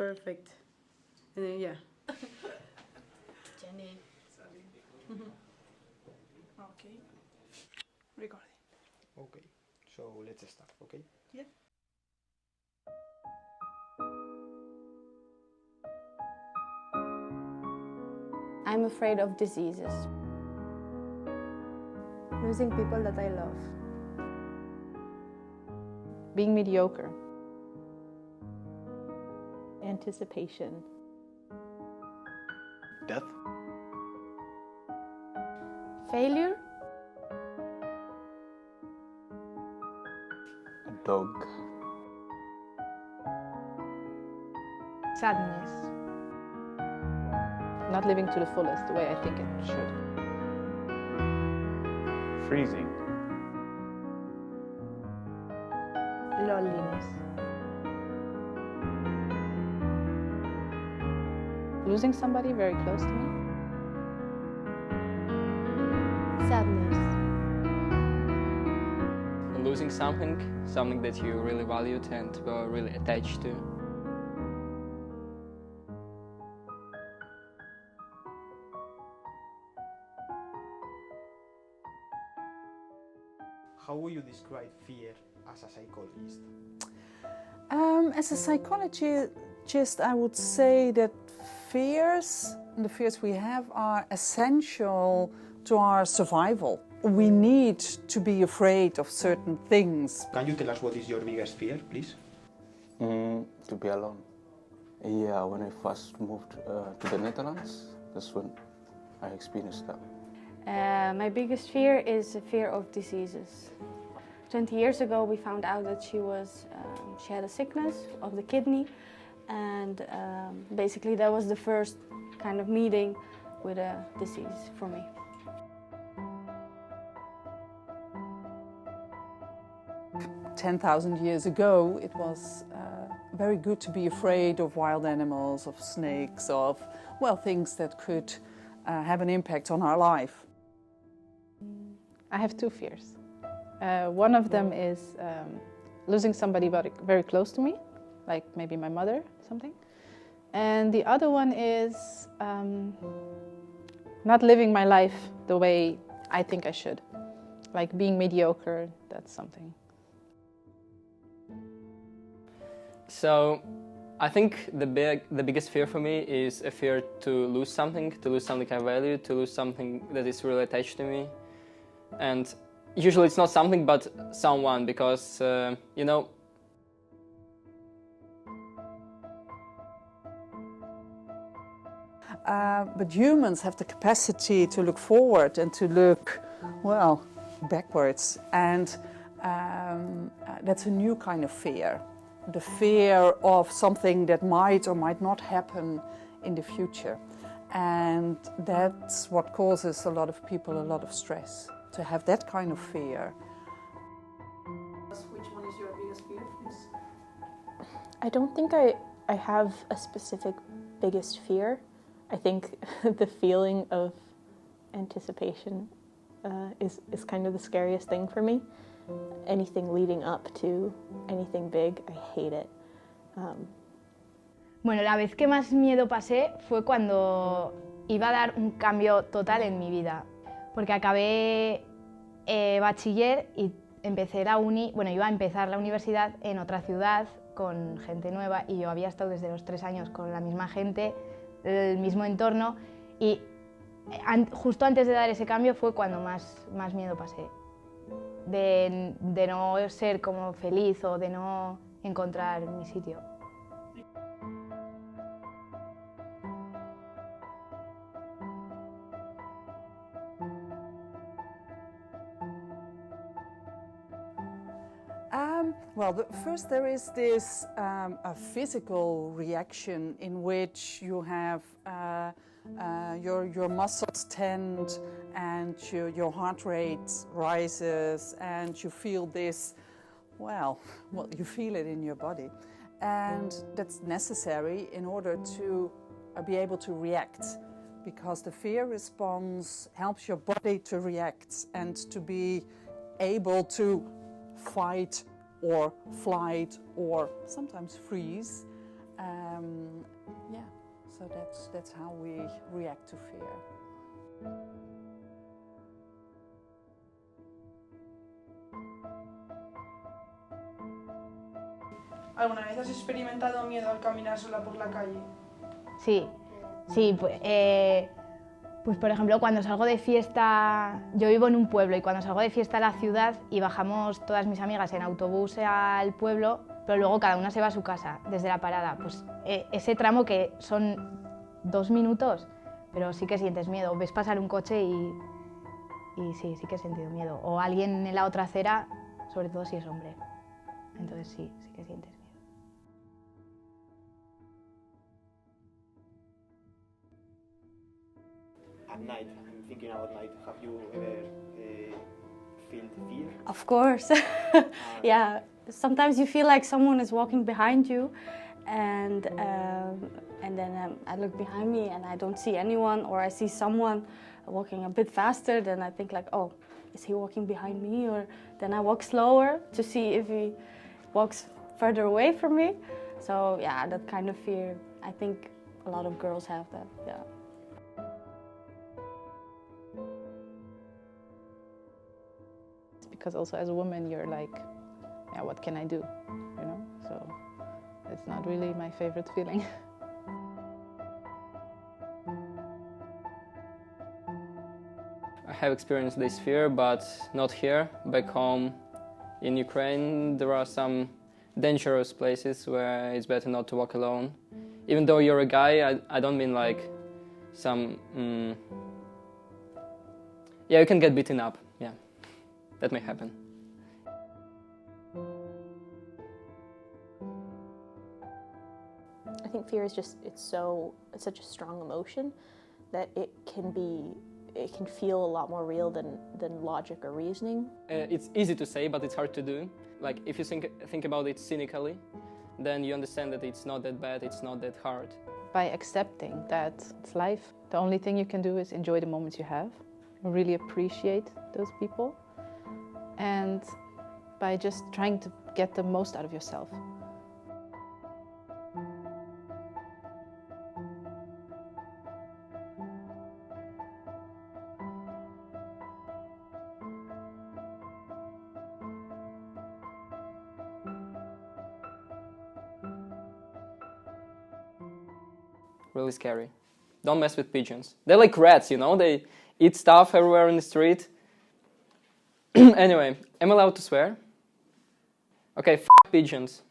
Perfect. And then, yeah. Jenny. Okay. Recording. Okay, so let's start, okay? Yeah. I'm afraid of diseases. Losing people that I love. Being mediocre. Anticipation. Death? Failure. A dog. Sadness. Not living to the fullest, the way I think it should. Freezing. Loneliness. Losing somebody very close to me. Sadness. Losing something that you really valued and were really attached to. How would you describe fear as a psychologist? As a psychologist, I would say that the fears we have are essential to our survival. We need to be afraid of certain things. Can you tell us what is your biggest fear, please? To be alone. Yeah, when I first moved to the Netherlands, that's when I experienced that. My biggest fear is the fear of diseases. 20 years ago we found out that she had a sickness of the kidney, and basically that was the first kind of meeting with a disease for me. "10,000 years ago, it was very good to be afraid of wild animals, of snakes, of, well, things that could have an impact on our life. I have two fears. One of them is losing somebody very close to me, like maybe my mother or something. And the other one is not living my life the way I think I should. Like being mediocre, that's something. So I think the biggest fear for me is a fear to lose something I value, to lose something that is really attached to me. And usually it's not something but someone, because, you know, But humans have the capacity to look forward and to look, well, backwards. And that's a new kind of fear. The fear of something that might or might not happen in the future. And that's what causes a lot of people a lot of stress, to have that kind of fear. Which one is your biggest fear, please? I don't think I have a specific biggest fear. I think the feeling of anticipation is kind of the scariest thing for me. Anything leading up to anything big, I hate it. Bueno, la vez que más miedo pasé fue cuando iba a dar un cambio total en mi vida, porque acabé bachiller y empecé la uni, bueno, iba a empezar la universidad en otra ciudad con gente nueva, y yo había estado desde los 3 años con la misma gente, el mismo entorno, y justo antes de dar ese cambio fue cuando más miedo pasé. De no ser como feliz o de no encontrar mi sitio. Well, first there is this a physical reaction in which you have your muscles tend and your heart rate rises and you feel this, well, you feel it in your body. And that's necessary in order to be able to react, because the fear response helps your body to react and to be able to fight or flight or sometimes freeze. Yeah, so that's how we react to fear. ¿Alguna vez has experimentado miedo al caminar sola por la calle? Sí, sí, pues por ejemplo cuando salgo de fiesta, yo vivo en un pueblo y cuando salgo de fiesta a la ciudad y bajamos todas mis amigas en autobús al pueblo, pero luego cada una se va a su casa desde la parada, pues ese tramo que son 2 minutos, pero sí que sientes miedo, ves pasar un coche y sí, sí que he sentido miedo, o alguien en la otra acera, sobre todo si es hombre, entonces sí, sí que sientes miedo. At night, I'm thinking about night. Have you ever felt fear? Of course. Yeah, sometimes you feel like someone is walking behind you, and then I look behind me and I don't see anyone, or I see someone walking a bit faster, then I think like, oh, is he walking behind me? Or then I walk slower to see if he walks further away from me. So yeah, that kind of fear, I think a lot of girls have that, yeah. Because also as a woman you're like, yeah, what can I do, you know? So it's not really my favorite feeling. I have experienced this fear, but not here. Back home in Ukraine, there are some dangerous places where it's better not to walk alone. Even though you're a guy, I don't mean like some... yeah, you can get beaten up, yeah. That may happen. I think fear is just, it's such a strong emotion that it can feel a lot more real than logic or reasoning. It's easy to say, but it's hard to do. Like, if you think about it cynically, then you understand that it's not that bad, it's not that hard. By accepting that it's life, the only thing you can do is enjoy the moments you have, really appreciate those people, and by just trying to get the most out of yourself. Really scary. Don't mess with pigeons. They're like rats, you know? They eat stuff everywhere in the street. Anyway, am I allowed to swear? Okay, f*** pigeons.